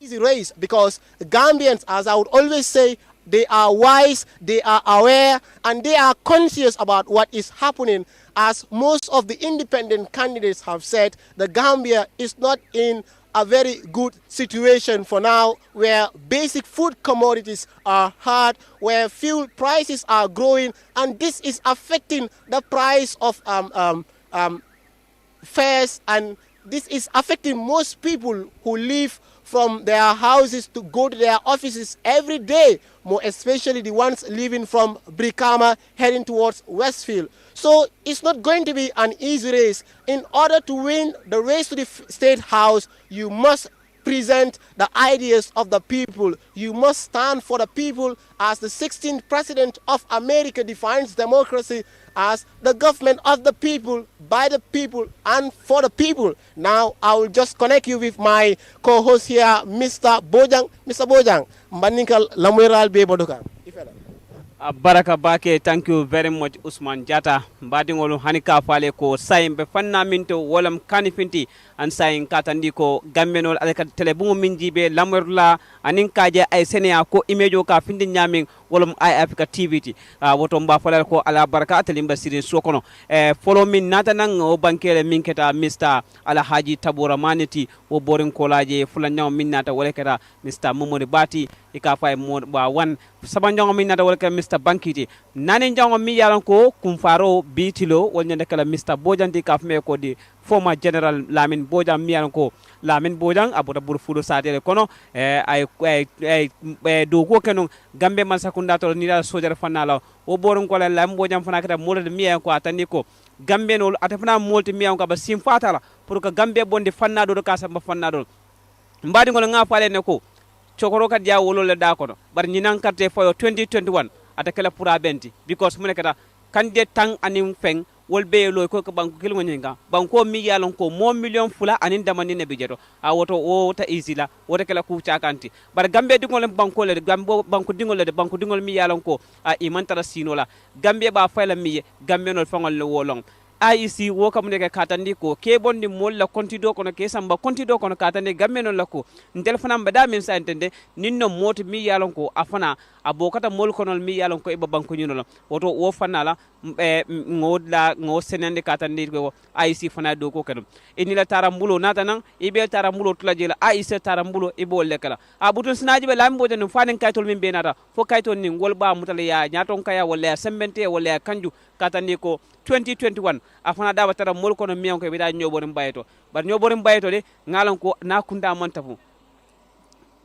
easy race because the Gambians, as I would always say, they are wise, they are aware, and they are conscious about what is happening. As most of the independent candidates have said, the Gambia is not in a very good situation for now, where basic food commodities are hard, where fuel prices are growing, and this is affecting the price of fares, and this is affecting most people who live from their houses to go to their offices every day, more especially the ones living from Brikama heading towards Westfield. So it's not going to be an easy race. In order to win the race to the State House, you must present the ideas of the people. You must stand for the people, as the 16th president of America defines democracy as the government of the people, by the people, and for the people. Now, I will just connect you with my co-host here, Mr. Bojang. Mr. Bojang, Mbaninkal Lamural Bebodoka. Baraka Bake, thank you very much, Usman Jata. Badingolu Hanika Fale ko sayin be fanna minto wolam kanifinti an sayin katandi ko gambenol alaka telebumu minji be lamurla anin kaje ay senea ko imejo ka findi nyamin wolam Eyeafrica TV ti woto mba falal ko ala baraka atalimba sirin sokono follow min nata nan o bankele min keta Mr. Alhaji Tabora Maniti wo borin kolaje fulanyaw min nata wala keta Mr. Momodi Bati ika fay mo ba wan sabanjongo min nata wala keta Mr. Bankiti nani njongo mi yalan ko kumfaro bitilo wonyande kala Mr. Bojanti kafme ko di former General Lamin Bojang mi yalan ko Lamin Bojang abuda bur fudo satele kono ay do ko kenon gambe man sakunda to ni da sojar fanala o boron ko la Lam Bojang fana kata molde mi yalan ko atani ko gambe no atafana molti mi yalan ko ba sim fatala pour que gambe bonde fanna do ka samba fanna do mbadi ngol nga fale ne ko chokoro kat ya wolo le da kono bar nyinan karte foyo 2021 atakala pura benti because mune kata kande tang anim feng wolbe lo ko banko kilmo nyinga banko mi yalon ko mo million fula anin damani ne bijeto a woto o ta isila woto kala ku chakanti bar gambe dingol banko le gambo banko dingol le banko dingol mi yalon ko a imantara sinola gambe ba fayla mi gambe no fangol le wolong IEC wo kam ne katandi ko ke bondi mol la kontido kono ke samba kontido kono katandi gamme non la ko ndel fana mbada min sa entende ninno moti mi yalon ko afana abokata mol kono mi yalon ko e banko nyuno la woto wo fana la ngo senende katandi ko IEC fana do ko kadum inila tarambulo nata nan ibe tarambulo tula jela IEC tarambulo ibo lekala abutun sinaji be lambo den fanen kaytol min benata fo kaytol ni ngol ba mutale ya nyaton kaya wala sembente wala kanju katandi ko 2021 afana dawa tara mol kono miyan ko bida nyoborin bayto bar nyoborin bayto de ngalan ko na kunda man tafu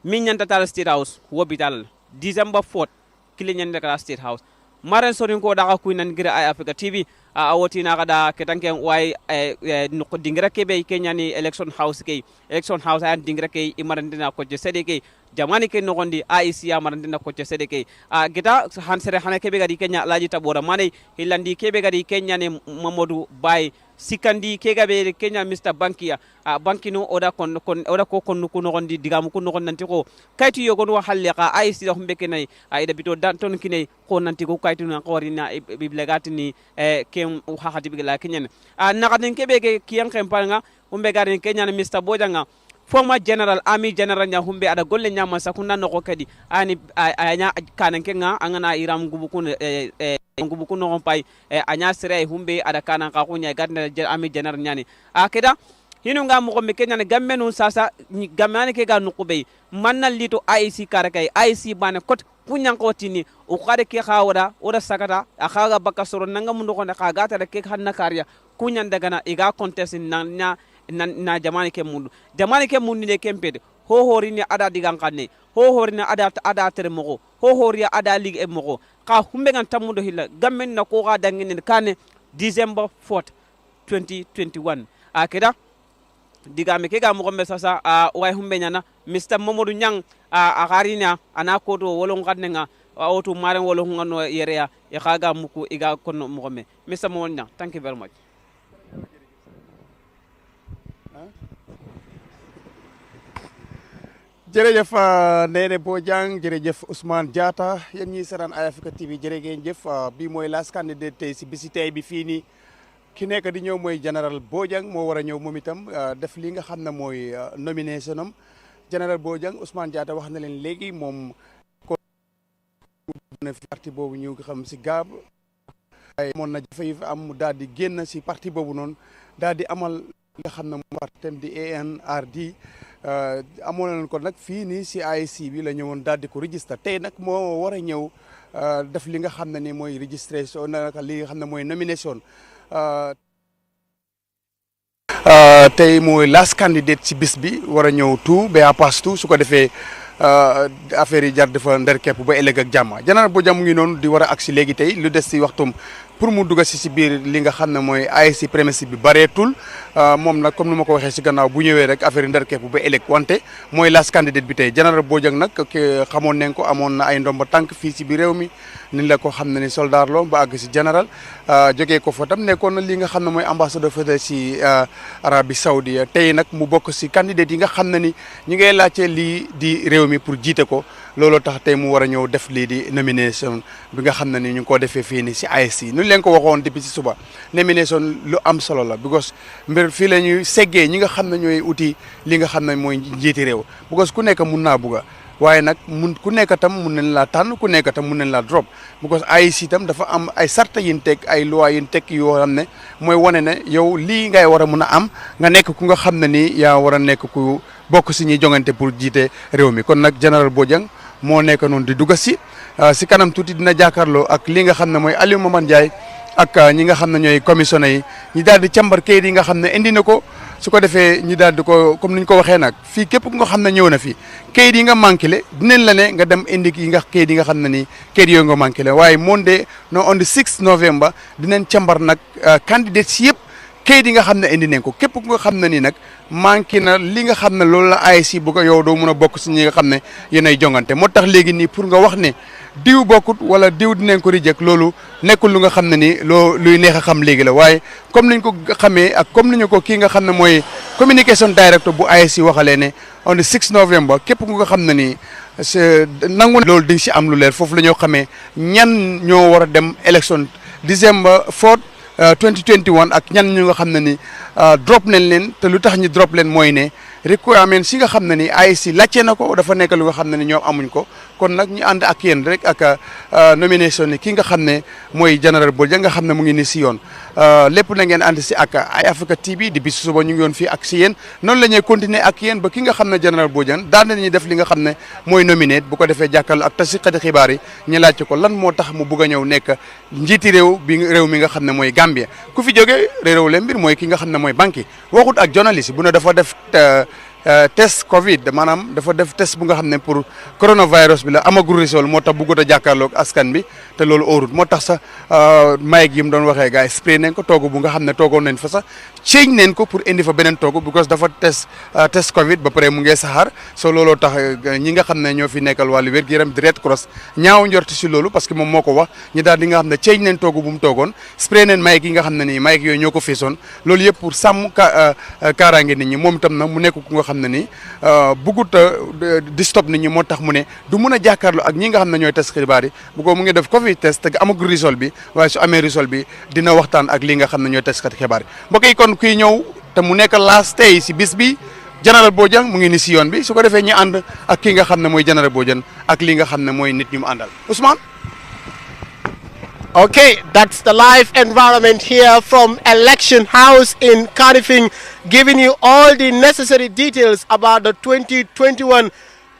min nyanta tala State House wo bital December 4th kili nyanda kala State House maren sorin ko daga ku nan gira Eyeafrica TV a awoti na kada ketanken way no ko dingira kebe kenyani election house an dingira ke imarandina ko je sede ke jamani ke no gondi IEC amarandina ko je sede ke gita hansere hana kebe gadi kenya Alhaji Tabora Mane hilandi kebe gadi kenya ne Mamadou Bay sikandi kega be kenya Mr. Bankia bankino oda kon oda ko kon no gondi digamu ko no nanti ko kayti yogon wa halle ka IEC do humbe kenay ida bito dan ton kinay ko nanti ko kayti no qorina biblegati ni kem hakati bigla kenyan nakaden kebe ke kiyan kempanga humbe garin kenya Mr. Bojanga former general army general nya humbe ada golle nya masa kunna no ko kadi ani anya kanan kenga angana iram gubukun gubukun no pay anya sere humbe ada kanan ka kunya gadna army general nyani akeda hinu nga mo ko me kenya gamme nun sasa gammane ke ga nukube manna lito IEC karakay IEC bane kot kunyan ko tini o kare ke khawada oda sakata akhaga bakasoro nanga mundo ko ka gata ke hanna kariya kunyan daga na iga contest na jamani ke mundu ne kempede ho hori ni ada digan kanne ho hori ni ada tere mogo ho hori ada lig e mogo ka humbe gan tamudo hilla gammen na ko ga dangene kane December 4th 2021 akeda digame ke ga mo gombe sasa way humbe nyana Mr. Mamadou Nyang akarina ana ko to wolon kadnenga auto maren wolon ngano yereya e khaga muku iga kono mo gombe Mr. Mamadou Nyang, thank you very much. jërëjëf Ndeye Bojang jërëjëf Ousmane Diatta yéen ñi seetaan Eyeafrica TV jërë ngeen jëf bii mooy last candidate tey si bisi tey bi fii nii ki nekk di ñëw mooy général Bojang moo war a ñëw moom itam def li nga xam ne mooy nomination am général Bojang Ousmane Diatta wax na leen léegi moom ko na fi parti boobu ñu xam si gaab waaye moon na jafe yi fi am mu daal di génn si parti boobu noonu daal di amal li nga xam ne moom partem di ANRD amoon nañ ko nag fii nii si IEC bi la ñëwoon daal di ko registré tey nag moo war a ñëw def li nga xam ne ni mooy registration naka li nga xam ne mooy nomination tey mooy last candidate si bis bi war a ñëw tout ba pass tout su ko defee affaire yi jar dafa nder kepp ba ëllëg ak jàmm Général Bojang mu ngi noonu di war a agsi léegi tey lu des si waxtum pour mu dugg si biir li nga xam ne mooy IEC prémisse bi bareetul moom nag comme ni ma ko waxee si gannaaw bu ñëwee rek affaire yi nder kepp ba ëllëg wante mooy last candidate bi tey Général Bojang nag xamoon nañ ko amoon na ay ndomba tànk fii si biir réew mi ni la ko xam ne ni soldat lo ba àgg si général jógee ko fa tam nekkoon na li nga xam ne mooy ambassadeur fédéral si Arabie Saoudi tey nag mu bokk si candidate yi nga xam ne ni ñu ngay laajte lii di réew mi pour jiite ko looloo tax tey mu war a ñëw def lii di nomination bi nga xam ne ni ñu ngi ko defee fii nii si IEC nu leen ko waxoon depuis si suba nomination lu am solo la because mbir fii la ñuy seggee ñi nga xam ne ñooy uti li nga xam ne mooy njiiti réew because ku nekk mun naa bugga waaye nag ku nekk tam mun nañ laa tànn ku nekk tam mun nañ laa drop because IEC tam dafa am ay sarta yin teg ay loi yin teg yoo xam ne mooy wane ne yow lii ngay war a mun a am nga nekk ku nga xam ne nii yaa war a nekk ku bokk si ñuy jongante pour jiite réew mi kon nag Général Bojang moo nekk noonu di dugg si kanam tuuti dina jàkkaarloo ak li nga xam ne mooy Alieu Momane Ndiaye ak ñi nga xam ne ñooy commissionnaire yi ñi daal di càmbar kayit yi nga xam ne indi na ko su ko defee ñi daal di ko comme ni ñu ko waxee nag fii képp ku nga xam ne ñëw na fi kayit yi nga manqué le dinañ la ne nga dem indi yi nga kayit yi nga xam ne nii kayit yooyu nga manqué le waaye monde no on the 6 November dinañ càmbar nag candidates yëpp kayit yi nga xam ne indi nañ ko képp ku nga xam ne nii nag manqué na li nga xam ne loolu la IEC bu ko yow doo mun a bokk si ñi nga xam ne yéenay jongante moo tax léegi nii pour nga wax ne diw bokkut wala diw dinañ ko reject loolu nekkul lu nga xam ne nii luy neex a xam léegi la waaye comme niñ ko xamee ak comme niñu ko kii nga xam ne mooy communication director bu IEC waxalee ne on the 6 November képp ku nga xam ne nii nangu loolu di si am lu leer foofu la ñoo xamee ñan ñoo war a dem élection December 4 2021 ak ñan ñu nga xam ne ni drop nañ leen te lu tax ñu drop leen mooy ne requirement si nga xam ne ni IEC laajte na ko dafa nekk lu nga xam ne ni ñoom amuñ ko kon nag ñu ànd ak yéen rek ak nomination ni ki nga xam ne mooy Général Bojang nga xam ne mu ngi ni si yoon lépp na ngeen ànd si ak Eyeafrica TV di bis suba ñu ngi yoon fii ak si yéen noonu la ñuy continuer ak yéen ba ki nga xam ne Général Bojang daan nañu def li nga xam ne mooy nominate bu ko defee jàkkaarloo ak taskati xibaar yi ñu laajte ko lan moo tax mu bugg a ñëw nekk njiiti réew mi nga xam ne mooy Gambia ku fi jógee réew le mbir mooy ki nga xam ne mooy banque waxut ak journaliste bu ne dafa def test Covid maanaam dafa def test bu nga xam ne pour coronavirus bi la amagul résultat moo tax bëggut a jàkkaarloog askan bi te loolu óorut moo tax sax mayeg yi mu doon waxee gars yi spray nañ ko toogu bu nga xam ne toogoon nañ fa sax change nañ ko pour indi fa beneen toogu because dafa test Covid ba pare mu ngi saxaar so looloo tax ñi nga xam ne ñoo fi nekkal wàllu wér-gu-yaram di Red Cross ñaaw njorti si loolu parce que moom moo ko wax ñi daal di nga xam ne change nañ toogu bu mu toogoon spray nañ mayeg yi nga xam ne nii mayeg yooyu ñoo ko feesoon loolu yëpp pour sàmm kaaraange nit ñi moom itam nag mu nekk ku nga xam ne nii bëggut di stop nit ñi moo tax mu ne du mun a jàkkaarloo ak ñi nga xam ne ñooy test xibaar yi bu ko mu ngi def Covid test te amagul result bi waaye su amee result bi dina waxtaan ak li nga xam ne ñooy test xibaar yi mbokk yi kon kuy ñëw te mu nekk last tey si bis bi Général Bojang mu ngi ni si yoon bi su ko defee ñu ànd ak ki nga xam ne mooy Général Bojang ak li nga xam ne mooy nit ñu mu àndal Ousmane. Okay, that's the live environment here from Election House in Kanifing, giving you all the necessary details about the 2021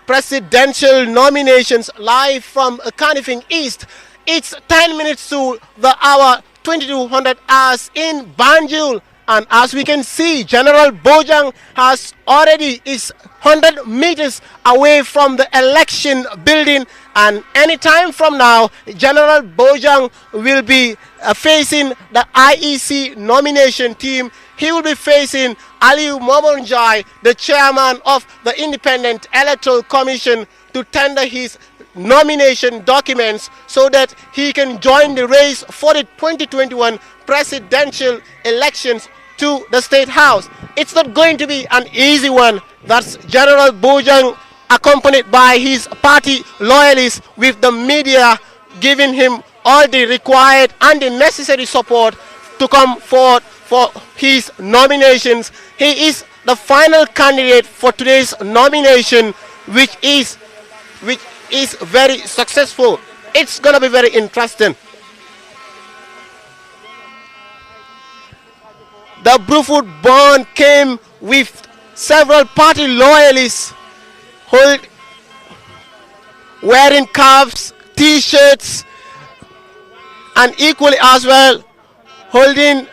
presidential nominations live from Kanifing East. It's 10 minutes to the hour, 2200 hours in Banjul. And as we can see, General Bojang is 100 meters away from the election building, and any time from now, General Bojang will be facing the IEC nomination team. He will be facing Alieu Momane Njie, the chairman of the Independent Electoral Commission, to tender his nomination documents so that he can join the race for the 2021 presidential elections to the State House. It's not going to be an easy one. That's General Bojang, accompanied by his party loyalists, with the media giving him all the required and the necessary support to come forward for his nominations. He is the final candidate for today's nomination, which is very successful. It's gonna be very interesting. The Brufut Bond came with several party loyalists wearing caps, t-shirts, and equally as well holding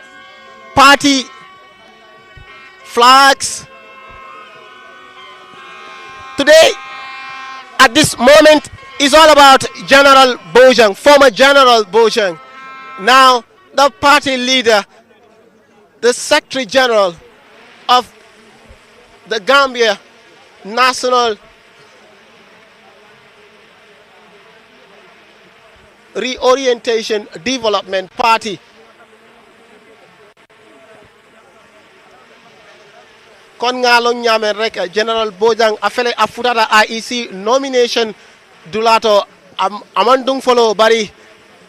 party flags. Today, at this moment, is all about General Bojang, former General Bojang. Now, the party leader, the Secretary General of the Gambia National Reorientation Development Party. Kon ngalon nyame rek General Bojang afele afutata IEC nomination dulato amandung follow bari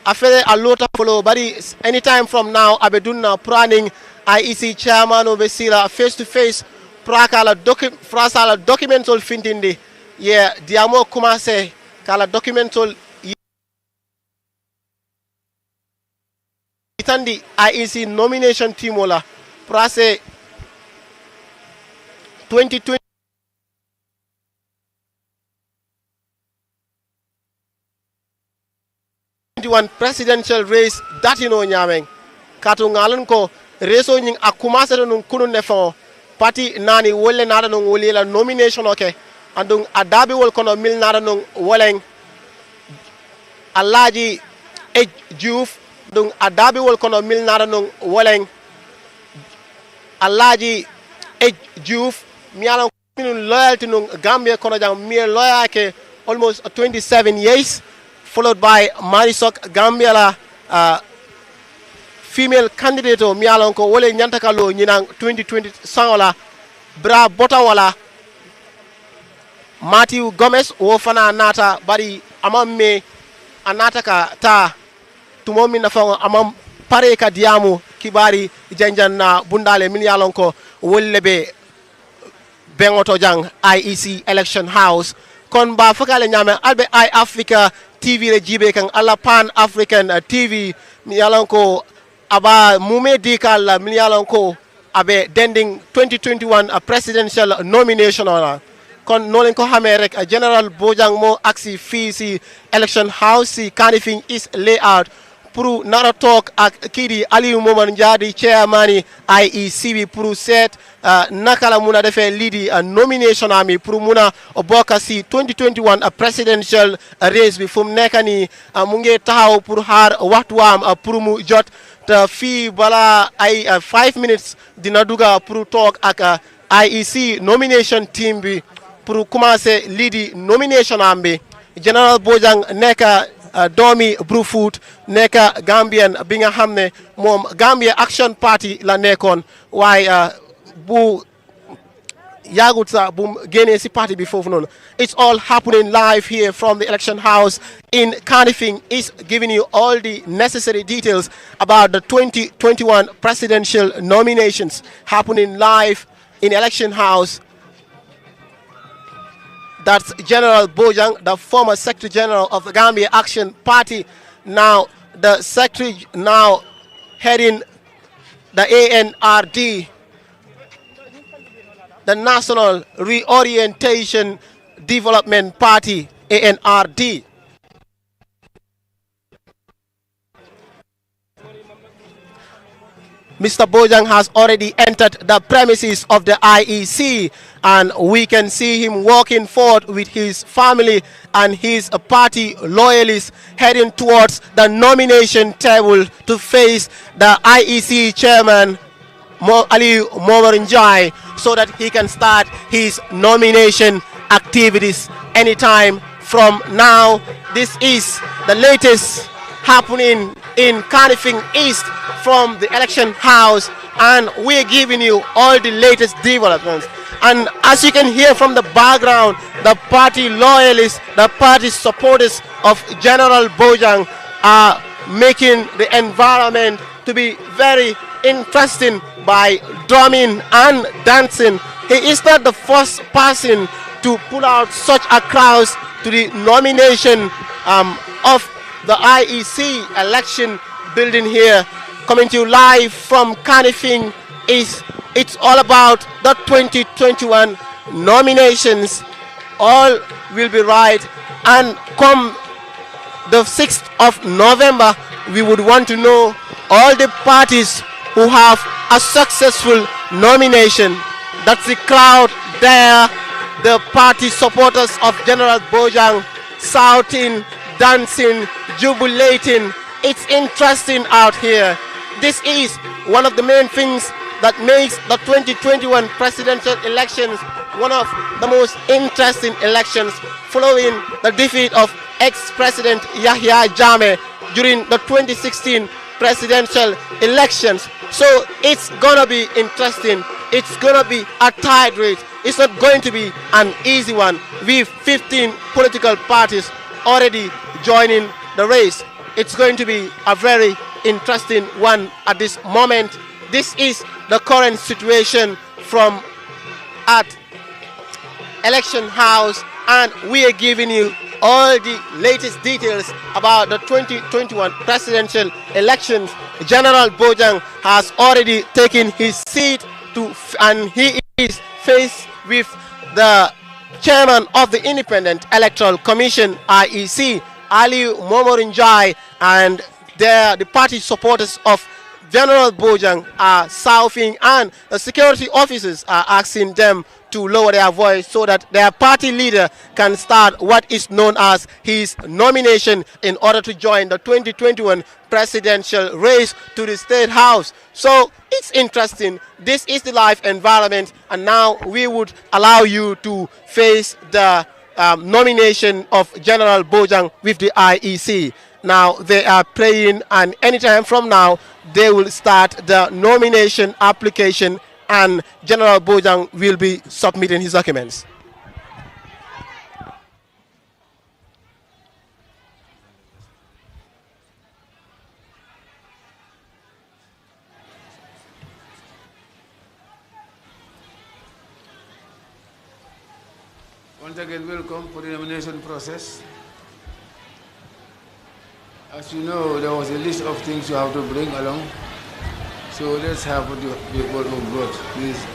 afele alota follow bari anytime from now abedunna planning IEC chairman obesira face to face prakala frasala documental fintindi yeah diamo commencé kala documental itandi IEC nomination timola prase 2020 presidential race datino nyameng katu ngalon ko reso nying akumase non kunun ne fon parti nani wolle nada non woli la nomination okay andung adabi wol kono mil nada non woleng alaji Diouf dung adabi wol kono mil nada non woleng alaji Diouf miano loyalty non Gambia kono jam mi loyake almost 27 years, followed by Marisok Gambia la female candidate o mialon ko wole nyantaka lo nyinang 2020 sangola bra bota wala Matthew Gomez wo fana nata bari amam me anata ka ta tumomi na fango amam pare ka diamu kibari janjan na bundale min yalon ko wollebe bengoto jang IEC election house kon ba fakale nyame albe Eyeafrica TV le jibe kan ala Pan African TV mi yalon ko aba mume dikal la mi yalon ko abe dending 2021 presidential nomination ona kon nolen ko xamé rek General Bojang mo aksi fi ci election house ci Kanifing East layout pour nara talk ak kidi Aliou Momar Njadi chairman IEC bi pour set nakala muna defé lidi nomination ami pour muna bokka ci 2021 presidential race bi fum nekani mu ngi taxaw pour xaar waxtuam pour mu jot te fi bala ay 5 minutes dina duga pour talk ak IEC nomination team bi pour commencer lidi nomination ambi General Bojang neka Domi Brufut neka Gambian bi nga xamne mom Gambia Action Party la nekon waaye bu yagut sa bu gene ci party bi fofu non. It's all happening live here from the election house in Kanifing is giving you all the necessary details about the 2021 presidential nominations happening live in election house. That's General Bojang, the former Secretary General of the Gambia Action Party. Now, the Secretary now heading the ANRD, the National Reorientation Development Party, ANRD. Mr. Bojang has already entered the premises of the IEC, and we can see him walking forward with his family and his party loyalists heading towards the nomination table to face the IEC chairman, Aliou Momar Njai, so that he can start his nomination activities anytime from now. This is the latest happening in Kanifing East from the election house, and we're giving you all the latest developments. And as you can hear from the background, the party loyalists, the party supporters of General Bojang are making the environment to be very interesting by drumming and dancing. He is not the first person to pull out such a crowd to the nomination of the IEC election building here. Coming to you live from Kanifing. It's all about the 2021 nominations. All will be right, and come the 6th of November, we would want to know all the parties who have a successful nomination. That's the crowd there, the party supporters of General Bojang, shouting, dancing, jubilating. It's interesting out here. This is one of the main things that makes the 2021 presidential elections one of the most interesting elections, following the defeat of ex-president Yahya Jammeh during the 2016 presidential elections. So it's gonna be interesting. It's gonna be a tight race. It's not going to be an easy one. With 15 political parties already joining the race, it's going to be a very interesting one at this moment. This is the current situation from at Election House, and we are giving you all the latest details about the 2021 presidential elections. General Bojang has already taken his seat and he is faced with the chairman of the Independent Electoral Commission, IEC, Ali Momorinjai, and the party supporters of General Bojang are shouting, and the security officers are asking them to lower their voice so that their party leader can start what is known as his nomination in order to join the 2021 presidential race to the State House. So it's interesting. This is the live environment, and now we would allow you to face the nomination of General Bojang with the IEC. Now they are playing, and anytime from now they will start the nomination application, and General Bojang will be submitting his documents. Once again, welcome for the nomination process. As you know, there was a list of things you have to bring along. So let's have the people who vote, please.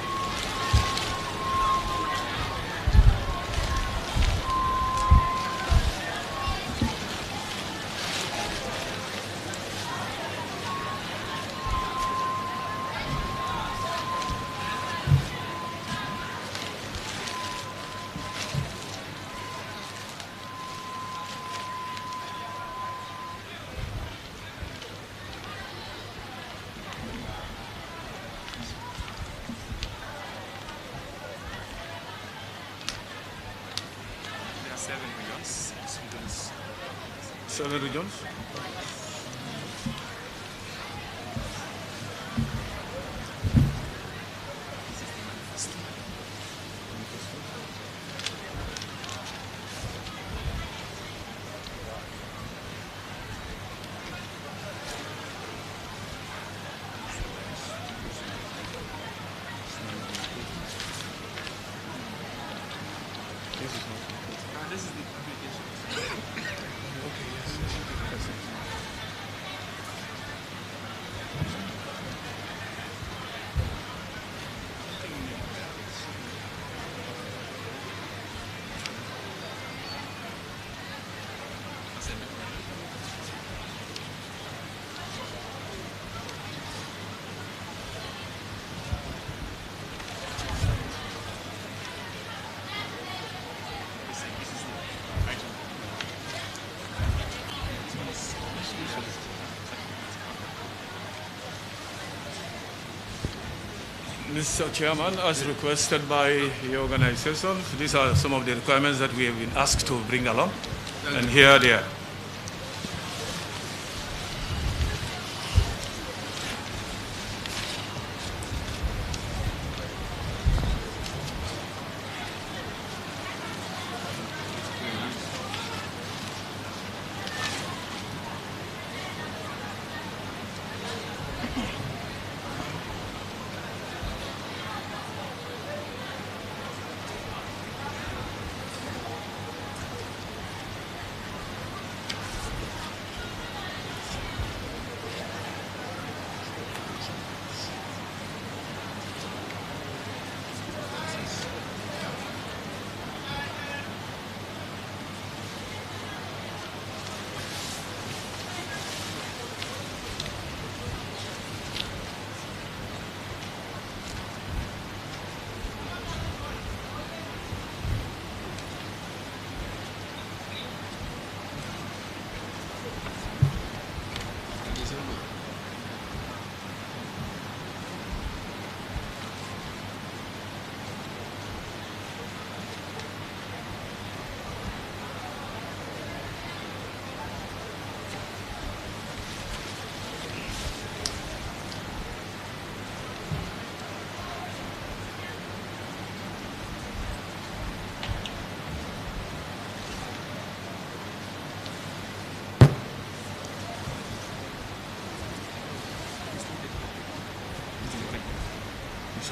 Seven regions. This is the application. Okay, yes. Mr. Chairman, as requested by the organization, these are some of the requirements that we have been asked to bring along, and here they are.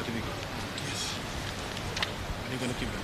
certificate. Yes. And you're going to keep them.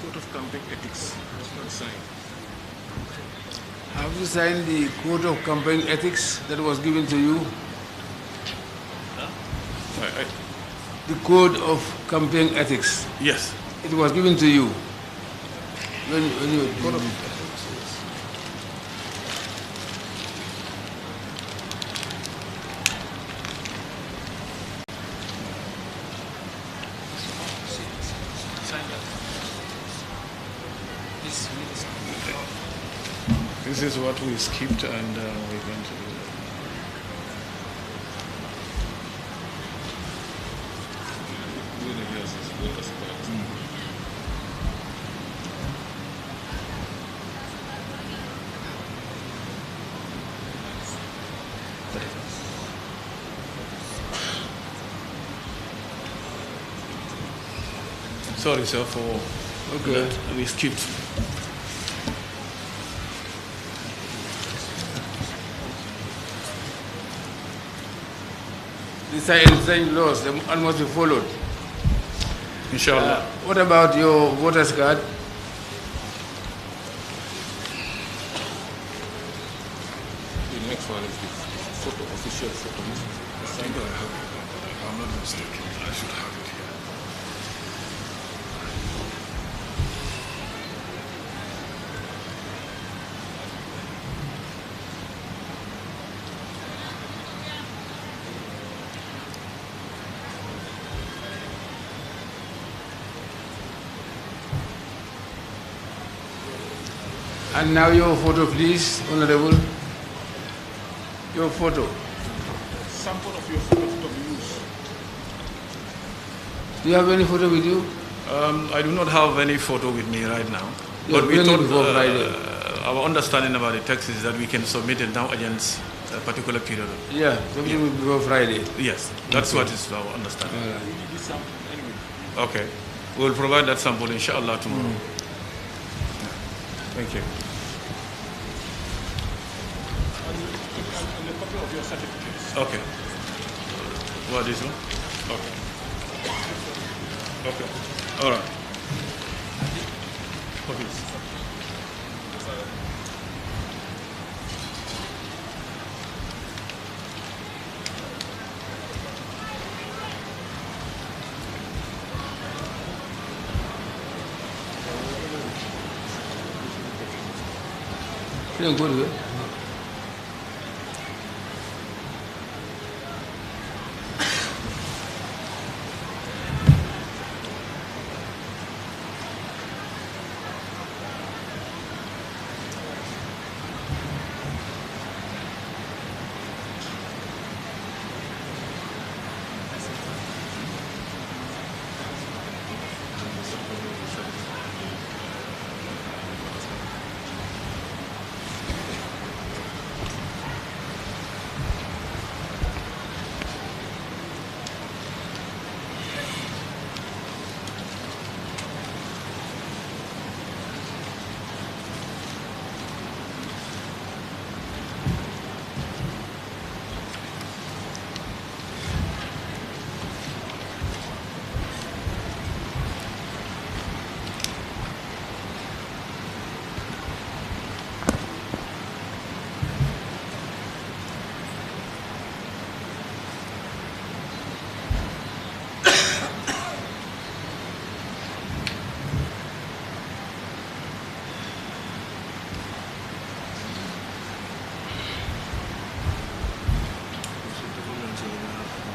Code of Conduct Ethics was not signed. Have you signed the code of campaign ethics that was given to you? The code of campaign ethics. Yes. It was given to you. When you code of This is what we skipped, and we're going to do that. Sorry, sir, for that. We skipped. the same laws that must be followed. Inshallah. What about your voter's card? The next one is the photo, official photo. I think I have it. I'm not mistaken. I should have it here. And now your photo, please, Honorable. Your photo. Sample of your photo to be used. Do you have any photo with you? I do not have any photo with me right now. Yeah, But we thought before Friday. our understanding about the text is that we can submit it now against a particular period. Yeah, something before Friday. Yes, that's what is our understanding. All right. We need this sample anyway. Okay. We will provide that sample, inshallah, tomorrow. Thank you. And a copy of your certificates. Okay. What is one? Okay. Okay. All right. Copies. Feeling good, good.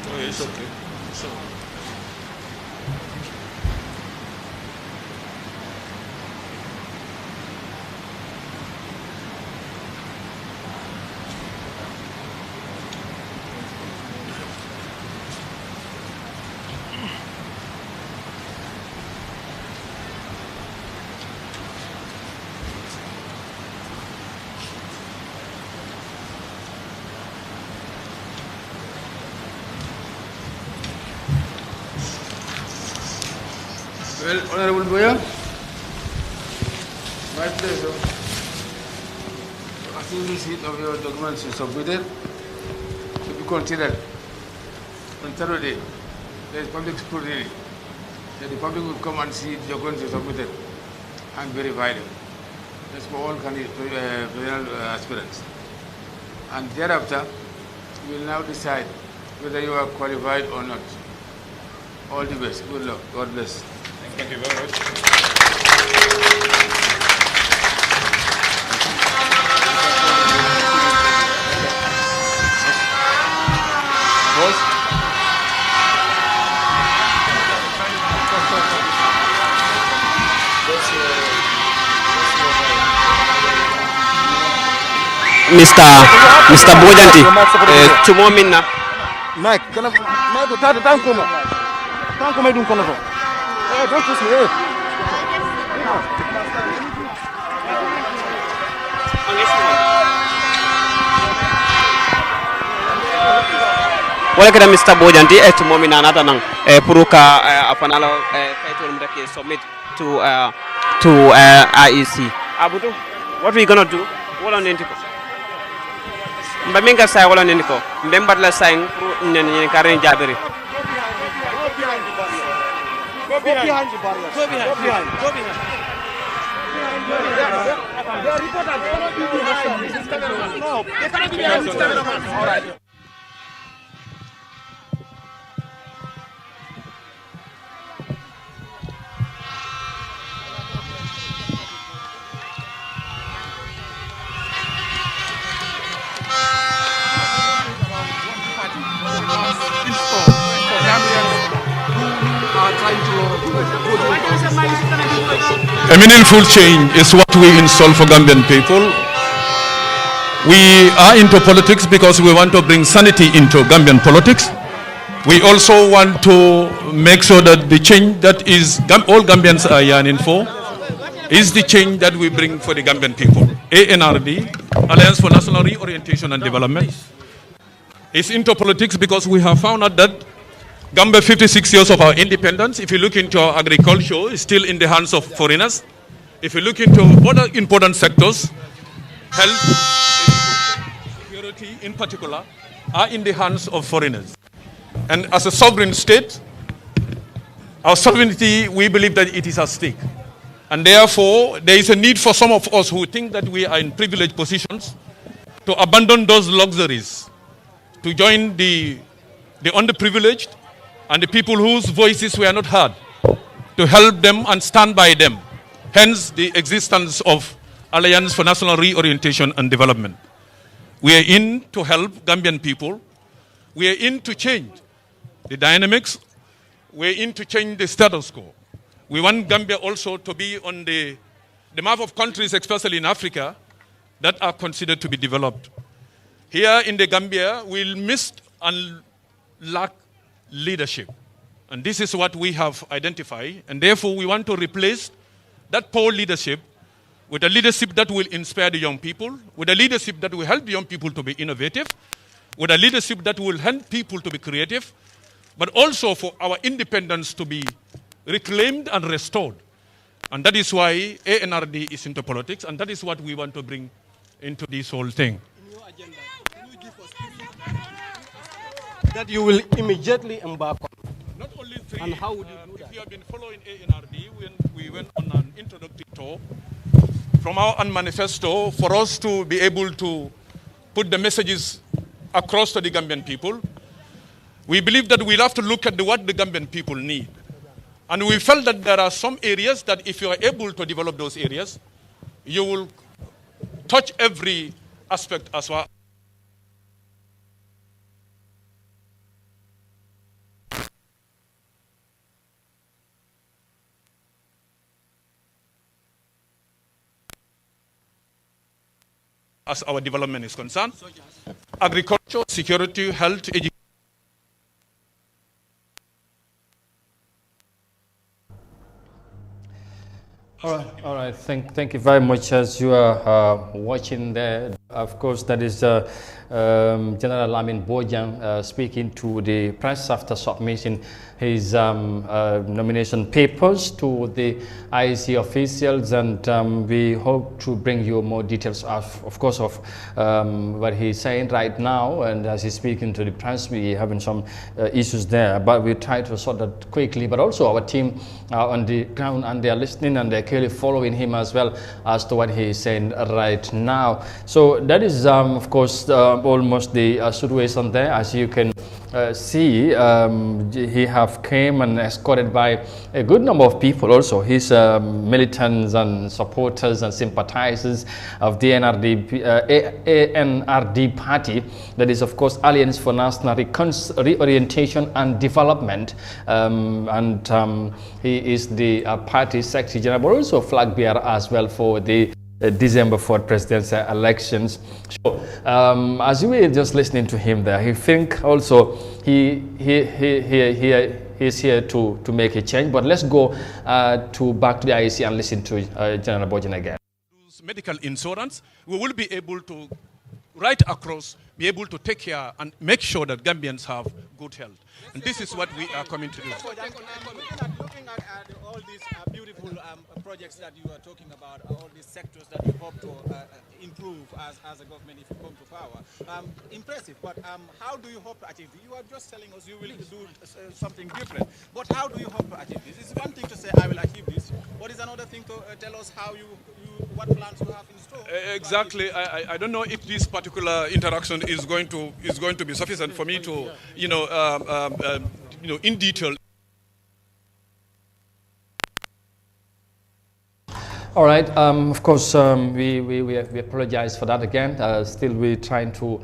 Oh, it's okay. So, Well, Honorable Boya, my pleasure. I think receipt of your documents is submitted to be considered on Saturday. There is public scrutiny. That the public will come and see the documents are submitted and verify them. That's for all presidential aspirants. And thereafter, we will now decide whether you are qualified or not. All the best. Good luck. God bless. Thank you very much. Mr. Bojanti, tumo minna. Mike, kana ma to tata tanko mai dun kono to. Don't push me. Wala kada Mr. Bojanti tumo minna nata nang puruka afanalo kaitul mdake submit to IEC. Abutu, what we gonna do? Wala nentiko. Mbaminga say wala nentiko. Mbembat la saying nen karen jabiri. Go behind the barrier. Go behind. Go behind. The reporter cannot be behind. No, they cannot be behind. All right. A meaningful change is what we install for Gambian people. We are into politics because we want to bring sanity into Gambian politics. We also want to make sure that the change that is all Gambians are yearning for is the change that we bring for the Gambian people. ANRD, Alliance for National Reorientation and Development, is into politics because we have found out that Gambia, 56 years of our independence, if you look into our agriculture, is still in the hands of foreigners. If you look into other important sectors, health, security in particular, are in the hands of foreigners. And as a sovereign state, our sovereignty, we believe that it is at stake. And therefore, there is a need for some of us who think that we are in privileged positions to abandon those luxuries, to join the underprivileged and the people whose voices were not heard, to help them and stand by them. Hence the existence of Alliance for National Reorientation and Development. We are in to help Gambian people. We are in to change the dynamics. We are in to change the status quo. We want Gambia also to be on the map of countries, especially in Africa, that are considered to be developed. Here in the Gambia, we'll miss and lack leadership. And this is what we have identified. And therefore, we want to replace that poor leadership with a leadership that will inspire the young people, with a leadership that will help the young people to be innovative, with a leadership that will help people to be creative, but also for our independence to be reclaimed and restored. And that is why ANRD is into politics, and that is what we want to bring into this whole thing. In your agenda, can you give us that you will immediately embark on? Not only three, and how would you do that? If you have been following ANRD, we went on an introductory tour from our manifesto for us to be able to put the messages across to the Gambian people. We believe that we'll have to look at what the Gambian people need. And we felt that there are some areas that if you are able to develop those areas, you will touch every aspect as well. As our development is concerned, agriculture, security, health, education. All right. Thank you very much. As you are watching there, Of course, that is General Lamin Bojang speaking to the press after submitting his nomination papers to the IEC officials, and we hope to bring you more details of course, of what he's saying right now. And as he's speaking to the press, we having some issues there, but we try to sort that quickly. But also our team on the ground, and they are listening and they're clearly following him as well as to what he is saying right now. So that is of course almost the situation there. As you can see, he have came and escorted by a good number of people, also his militants and supporters and sympathizers of the ANRD party, that is of course Alliance for National Reorientation and Development, and he is the party secretary general, but also flag bearer as well for the December 4th presidential elections. So as we were just listening to him there, he think also he is here to make a change. But let's go back to the IEC and listen to General Bojang again. Medical insurance, we will be able to right across be able to take care and make sure that Gambians have good health. And this is what we are coming to do. Looking at all these beautiful projects that you are talking about, all these sectors that you hope to improve as a government if you come to power, impressive. But how do you hope to achieve this? You are just telling us you will do something different. But how do you hope to achieve this? It's one thing to say I will achieve this. What is another thing to tell us how what plans you have in store? Exactly. I don't know if this particular interaction is going to be sufficient for me to, in detail. All right. Of course, we apologize for that again. Still, we're trying to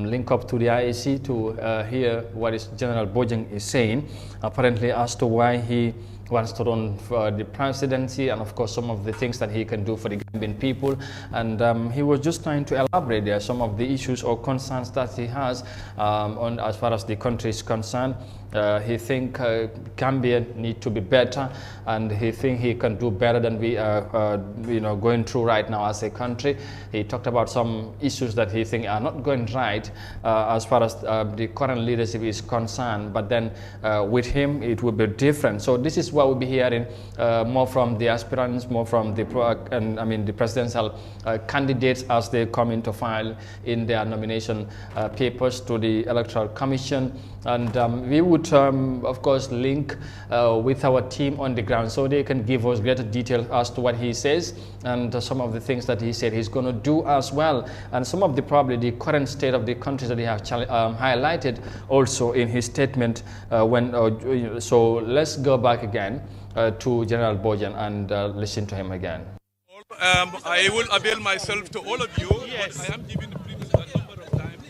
link up to the IEC to hear what General Bojang is saying, apparently as to why he wants to run for the presidency, and of course some of the things that he can do for the Gambian people. And he was just trying to elaborate there some of the issues or concerns that he has on as far as the country is concerned. He think Gambia need to be better, and he think he can do better than we are going through right now as a country. He talked about some issues that he think are not going right as far as the current leadership is concerned, but then with him it will be different. So this is what we'll be hearing more from the aspirants, more from the the presidential candidates as they come into file in their nomination papers to the Electoral Commission. And we would of course link with our team on the ground so they can give us greater detail as to what he says and some of the things that he said he's going to do as well, and some of the probably the current state of the countries that he have highlighted also in his statement so let's go back again to General Bojang and listen to him again. I will avail myself to all of you. Yes. I am giving the previous number of times.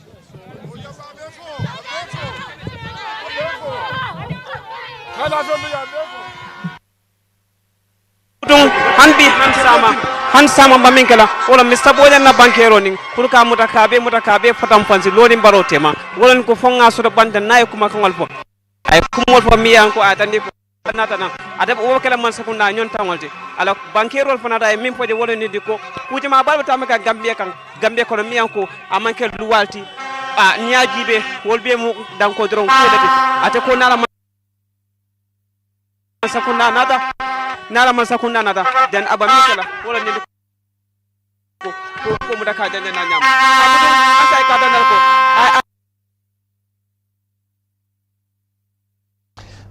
han sama baminkala wala Mr. Bojang na bankero ning pour ka mutakabe fatam fansi loni barotema wala ko fonga so banda nay kuma kan walfo ay kumol fo miyan ko atandi nata nan adab o kala man sakunda nyon tangolti ala bankero fo nata e min fode wala ni diko kuti ma balba tamaka Gambia ko miyan ko amankel luwalti nyaajibe wolbe mu danko dron ko dede ate ko nala sakunda nada dan abamikala wala ni ko mudaka dan na nyam asay ka danal ko.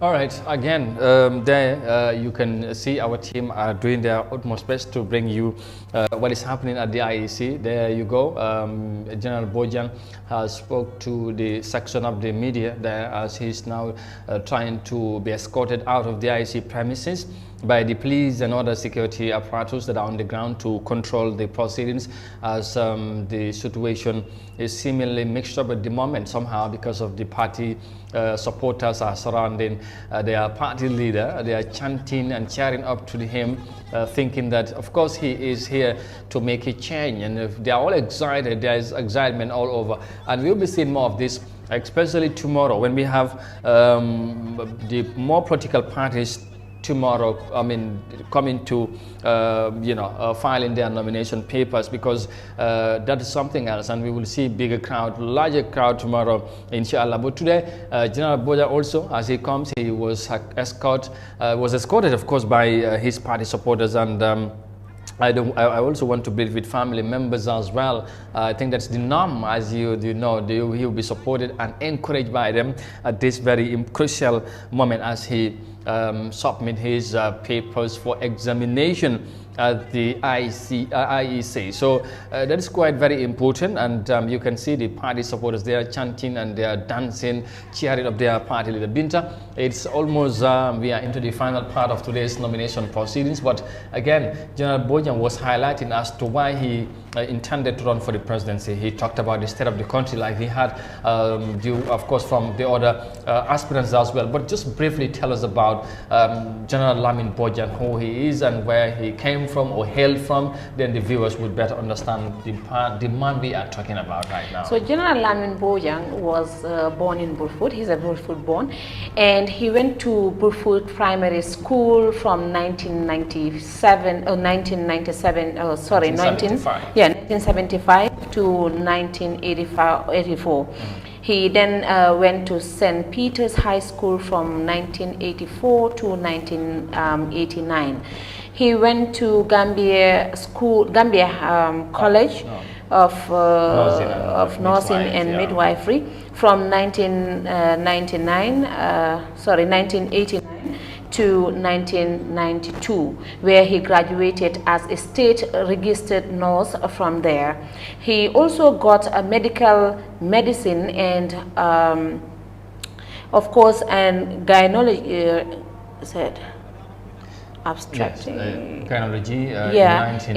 All right, again, there you can see our team are doing their utmost best to bring you what is happening at the IEC. There you go. General Bojang has spoke to the section of the media there as he's now trying to be escorted out of the IEC premises by the police and other security apparatus that are on the ground to control the proceedings, as the situation is seemingly mixed up at the moment somehow because of the party supporters are surrounding their party leader. They are chanting and cheering up to him, thinking that of course he is here to make a change, and if they are all excited, there is excitement all over, and we'll be seeing more of this, especially tomorrow when we have the more political parties tomorrow, coming to filing their nomination papers, because that is something else, and we will see bigger crowd, larger crowd tomorrow, inshallah. But today, General Boja also, as he comes, he was escorted, of course, by his party supporters, and I also want to believe with family members as well. I think that's the norm, as you know. He will be supported and encouraged by them at this very crucial moment as he submit his papers for examination at the IEC. So that is quite very important, and you can see the party supporters, they are chanting and they are dancing, cheering up their party leader. Binta, it's almost we are into the final part of today's nomination proceedings, but again, General Bojan was highlighting as to why he intended to run for the presidency. He talked about the state of the country like he had of course from the other aspirants as well. But just briefly tell us about General Lamin Bojan, who he is and where he came from or hailed from, then the viewers would better understand the man we are talking about right now. So General Lamin Bojang was born in Burfoot. He's a Burfoot born, and he went to Burfoot Primary School from 1975 to 1984. He then went to St. Peter's High School from 1984 to 1989. He went to Gambia College of Nursing and Midwifery from 1989 to 1992, where he graduated as a state registered nurse from there. He also got a medical medicine and of course and gynecology abstracting. Yes, gynecology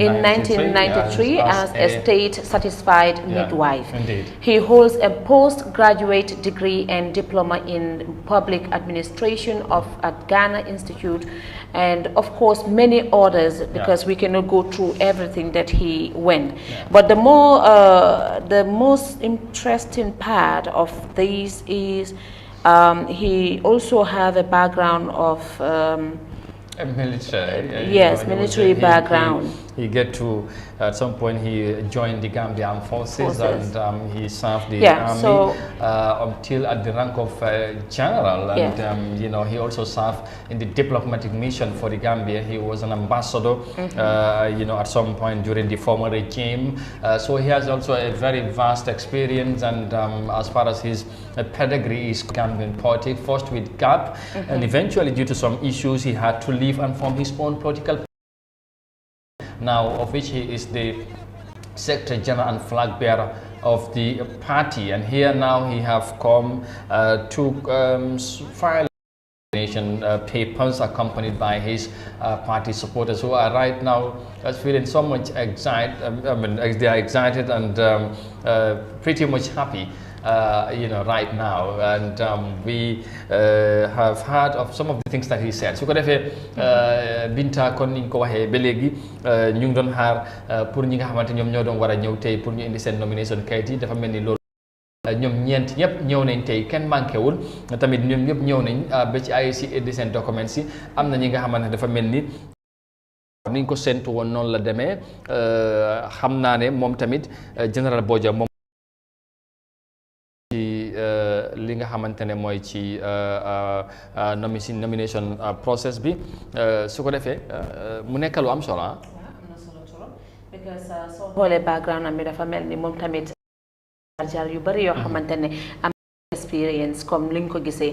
in 1993 as a state satisfied midwife. Indeed. He holds a postgraduate degree and diploma in public administration at Ghana Institute, and of course many others, because we cannot go through everything that he went. But the most interesting part of this is he also have a background of military. Yes, military background. He get to, at some point, he joined the Gambian forces. And he served the army until at the rank of general. And he also served in the diplomatic mission for the Gambia. He was an ambassador, at some point during the former regime. So he has also a very vast experience, and as far as his pedigree is Gambian politics, first with GAP, and eventually due to some issues he had to leave and form his own political party, now of which he is the Secretary General and flag bearer of the party. And here now he have come to file nomination papers accompanied by his party supporters, who are right now feeling so much excited. They are excited and pretty much happy right now, and we have heard of some of the things that he said. So ko defé Binta kon niñ ko waxé ba légui ñu ngi doon xaar pour ñi nga xamante ñom ñoo doon wara ñëw tay pour ñu indi sen nomination kayit yi, dafa melni loolu ñom ñent ñep ñëw nañ tay kenn manké wul, tamit ñom ñep ñëw nañ ba ci IEC indi sen documents yi. Am na ñi nga xamante dafa melni niñ ko sentu won non la démé, xam naa ne moom tamit General Boja moom li nga xamantene moy ci nomination process bi, su ko defee mu nekk lu am solo. Am na solo trop, because soo xoolee background am bi dafa mel ni moom tamit jaar yu bari yoo xamantene am experience comme li nga ko gisee.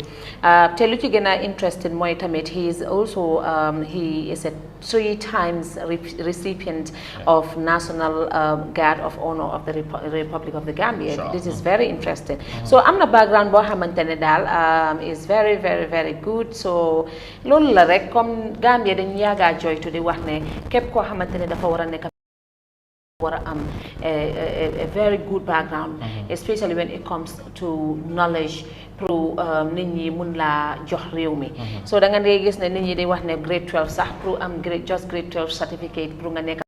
Te lu ci gën a interested mooy tamit he is also he is a 3 times recipient of National Guard of Honor of the Republic of the Gambia. This is very interesting. So am na background boo xamante ne daal is very very very good. So loolu la rek, comme Gambia dañu yàgga joytu di wax ne képp koo xamante ne dafa war a nekk a very good background, especially when it comes to knowledge pour nit ñi mun la jox réew mi. So da nga dee gis ne nit ñi di wax ne grade 12 sax pour am just grade 12 certificate pour nga nekk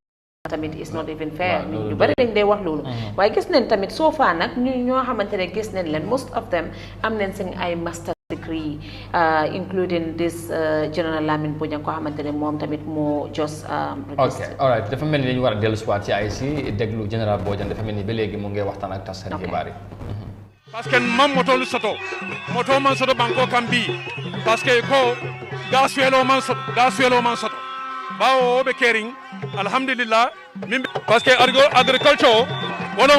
tamit is not even fair. ñu bari dañ dee wax loolu. Waaye gis nañ tamit soo faa nag ñu ñoo xamante ne gis nañ leen most of them am nañ seen ay master degree, including this General Lamin Bojang ko xamantene mom tamit mo just okay, all right, dafa melni dañu wara delu ci wat ci IC deglu General Bojang dafa melni ba legi mo ngi waxtan ak tassat xibaari parce que mam moto lu soto moto man soto banko kambi parce que ko gaswelo man soto bawo be kering alhamdulillah min parce que agriculture wala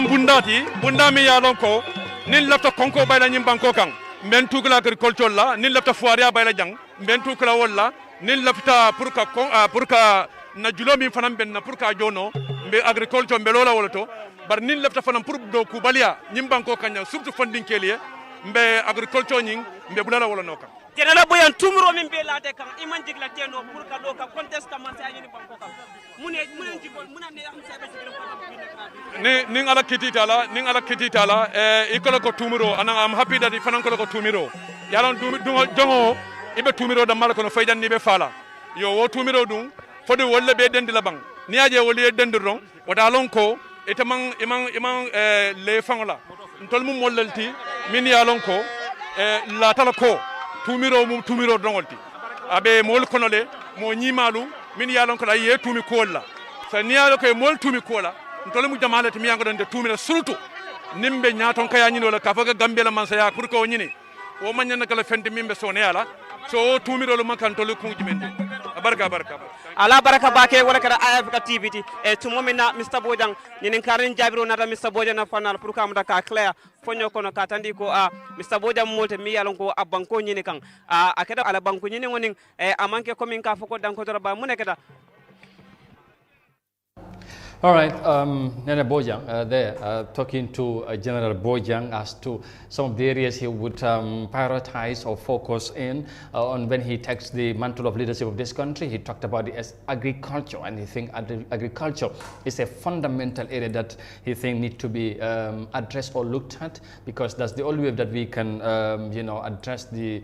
bunda mi ya lon ko nin lafta konko bayla nyim banko kan men tukla agriculture la nin lafta foiria bayla jang men tukla wala nin lafta pour ka na julo min fanam ben na pour ka jono be agriculture be lola wala to bar nin lafta fanam pour do ku balia nyim banko kanya surtout funding keliye be agriculture nying be bulala wala noka kenala boyan tumro min be late kan iman jigla teno pour ka do ka contest man sa yini banko kan munen jigol munan ne am sabe jigol ning ala kititala ikola ko tumiro ana am happy that fanan ko tumiro yalon dongo ibe tumiro da mala ko faydan ni be fala yo wo tumiro dum fodi wolle be dendi la bang ni aje wolle dendi ron wada lon ko itamang imang le fangola ntol mum mollelti min yalon ko la tala ko tumiro dongolti abe mol konole mo nyimalu min yalon ko la ye tumi kolla sa ni yalon ko mol tumi kola ntole mu jamale to mi yango de tumira surtout nimbe nyaton kaya nyino la kafaga Gambia la mansaya pour ko nyini o manyana kala fente mimbe sone yala so tumiro lo makan tole ko jimende barka ala baraka bake wala kada Eyeafrica TV tumomina Mr Bojang nyinen karin jabiro nata Mr Bojang na fanal pour kam ka clair fonyo kono ka tandi ko Mr Bojang molte mi yalon ko abanko nyini kan akeda ala banko nyini ngoning amanke komin ka foko danko dara ba munekeda. All right, Nana Bojang there talking to General Bojang as to some of the areas he would prioritize or focus in on when he takes the mantle of leadership of this country. He talked about it as agriculture, and he thinks agriculture is a fundamental area that he thinks need to be addressed or looked at, because that's the only way that we can, address the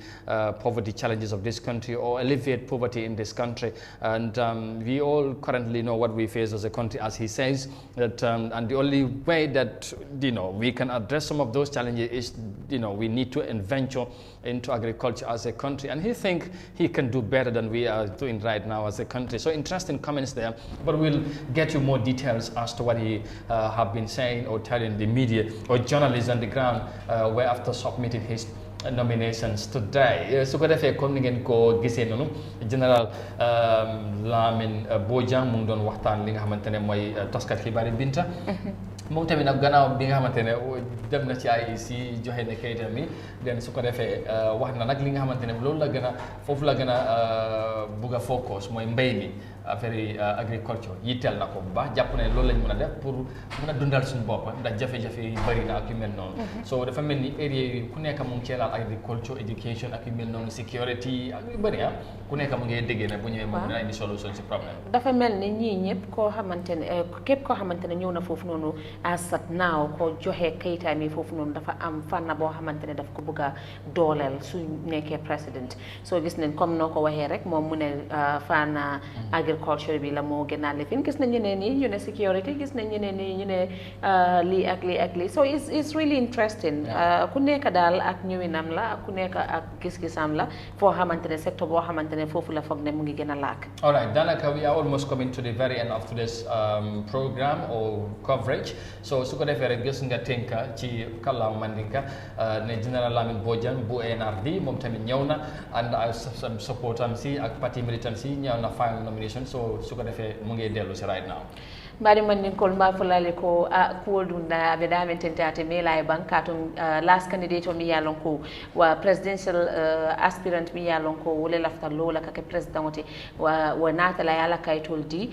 poverty challenges of this country or alleviate poverty in this country. And we all currently know what we face as a country, as he says that, and the only way that we can address some of those challenges is we need to venture into agriculture as a country, and he thinks he can do better than we are doing right now as a country. So interesting comments there, but we'll get you more details as to what he have been saying or telling the media or journalists on the ground where after submitting his nominations today. Su ko defee comme ni ngeen ko gisee noonu General Lamin Bojang mu ngi doon waxtaan li nga xamante ne mooy taskat xibaar yi Binta moom tamit nag gannaaw bi nga xamante ne dem na ci IEC joxe na kayitam mi den su ko defee wax na nag li nga xamante ne loolu la gën a foofu la gën a bugg a focus mooy mbay mi affaire agriculture yitteel na ko bu baax jàpp ne loolu lañ mën a def pour mën a dundal suñu bopp ndax jafe-jafe yi bëri na ak yu mel noonu so dafa mel ni area yi ku nekk mu ngi cee laal agriculture education ak yu mel noonu security ak yu bëri ku nekk mu ngi déggee ne bu ñëwee moom dina indi solution si problème dafa mel ni ñii ñëpp koo xamante ne képp koo xamante ne ñëw na foofu noonu asat naaw ko joxe kayitaam yi foofu noonu dafa am fànn boo xamante ne daf ko bëgg a dooleel su nekkee président soo gis nañ comme noo ko waxee rek moom mu ne fànn agriculture bi la moo gën a lifin gis nañ ñeneen ñi ñu ne security gis nañ ñeneen ñi ñu ne lii ak lii so it's really interesting ku nekk daal ak ñëwinam la ak ku nekk ak gis-gisam la foo xamante ne secteur boo xamante ne foofu la foog ne mu ngi gën a laak. All right, Danaka, we are almost coming to the very end of today's program or coverage. So su ko defee rek gis nga tënka ci kàllaama Mandinka ne General Lamin Bojang bu NRD moom tamit ñëw na and supportam si ak parti militant si ñëw na final nomination so su ko defee mu ngi dellu si right now. Mbadi Mandinkol mbafulale ko kuwoldunda ɓe ɗamen tentate mela e bankatum last candidate o mi yalon ko wa presidential aspirant mi yalon ko wole lafta lola kake président ote wa natala yala kaytol di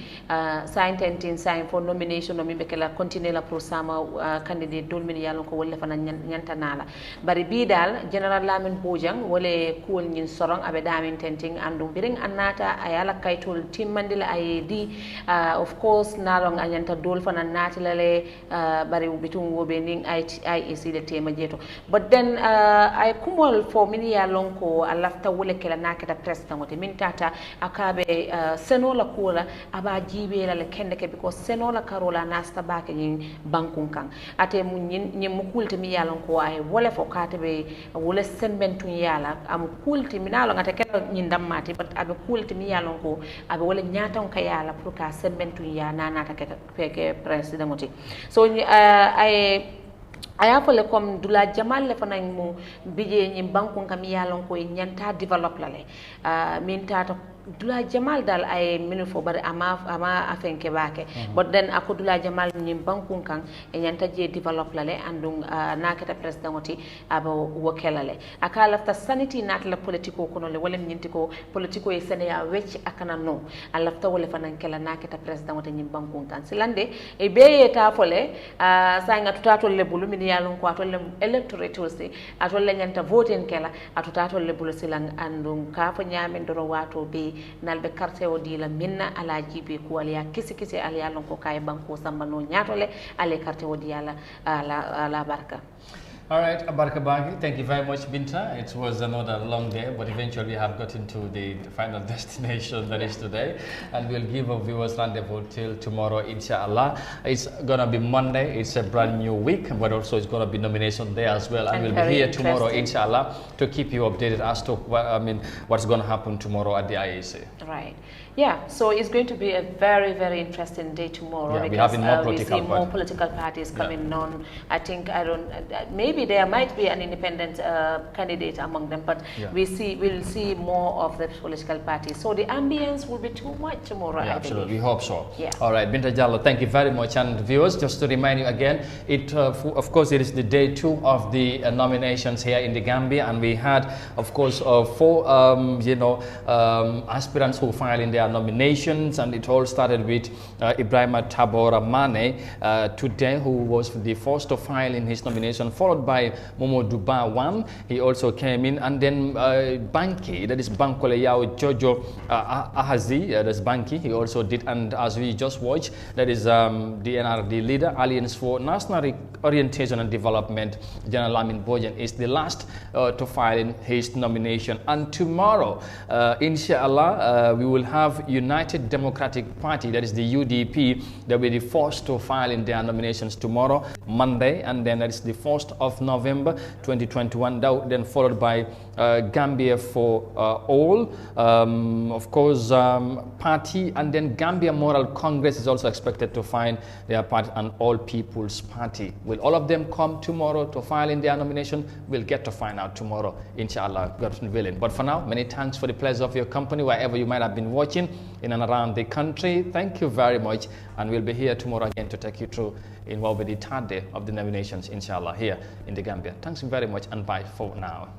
sign tentin sign for nomination o mimɓe kela continuer la pour sama candidate dol min yalon ko wolle fana ñantanala bari bi dal General Lamin Bojang wole kuwol ñin sorong aɓe ɗamen tentin andum biring annata a yala kaytol timmandila aye di of course nalo minalong anyanta dol fana natilale bari bitum wobe ning IEC de tema jeto but then ay kumol fo min ya lonko alafta wole kala nakata president wote min tata akabe senola kula aba jibe la kende ke because senola karola nasta bake nyin bankun kan ate mun nyin mu kulti mi ya lonko ay wole fo katabe wole sembentu yala am kulti minalo ngata kala nyin dammati but abe kulti mi ya lonko abe wole nyata ka yala pour ka sembentu ya nanata ke president wote so aya fole comme dula jamal le fana mu bije nyi bankun kam yalon ko nyanta develop la le min tata dula jamal dal ay minu fo bari ama afenke bake but then ako dula jamal nyi bankun kan nyanta je develop la le andung nakata president oti abo wokela le aka lafta sanity nat la politiko kono le wala nyinti ko politiko e senea wecc akana no alafta wala fana kala nakata president oti nyi bankun kan silande e beye ta fole sanga tutato le bulu min yalon ko atolle electorate aussi atolle nyanta voten kala atutato le bulu silang andung ka fa nyamen doro wato be nalbe carte o dila minna ala jibe ko aliya kisi ala yalon ko kay banko sambano nyatole ale carte o diala ala barka. All right, Abarka Bagi, thank you very much, Binta. It was another long day, but eventually we have gotten to the final destination that is today. And we'll give our viewers rendezvous till tomorrow, inshallah. It's going to be Monday. It's a brand new week, but also it's going to be nomination day as well. And we'll be here tomorrow, inshallah, to keep you updated as to what's going to happen tomorrow at the IEC. Right. Yeah, so it's going to be a very, very interesting day tomorrow, yeah, because we see more political parties coming on. I think, maybe there might be an independent candidate among them, but we'll see more of the political parties. So the ambience will be too much tomorrow, yeah, I absolutely. believe. We hope so. Yeah. All right, Binta Jallo, thank you very much. And viewers, just to remind you again, of course, it is the day 2 of the nominations here in the Gambia, and we had, of course, 4 aspirants who filed in their nominations, and it all started with Ibrahima Tabora Mane today, who was the first to file in his nomination, followed by Momo Duba. He also came in, and then Banki, that is Bankole Yao Jojo Ahazi, that's Banki, he also did. And as we just watched, that is the NRD leader, Alliance for National Orientation and Development, General Lamin Bojan, is the last to file in his nomination. And tomorrow, inshallah, we will have United Democratic Party, that is the UDP, that will be the first to file in their nominations tomorrow, Monday, and then that is the 1st of November 2021, then followed by Gambia for All, of course, party, and then Gambia Moral Congress is also expected to find their party, and All People's Party. Will all of them come tomorrow to file in their nomination? We'll get to find out tomorrow, inshallah, God willing. But for now, many thanks for the pleasure of your company, wherever you might have been watching in and around the country. Thank you very much, and we'll be here tomorrow again to take you through in what will be the 3rd day of the nominations, inshallah, here in the Gambia. Thanks very much, and bye for now.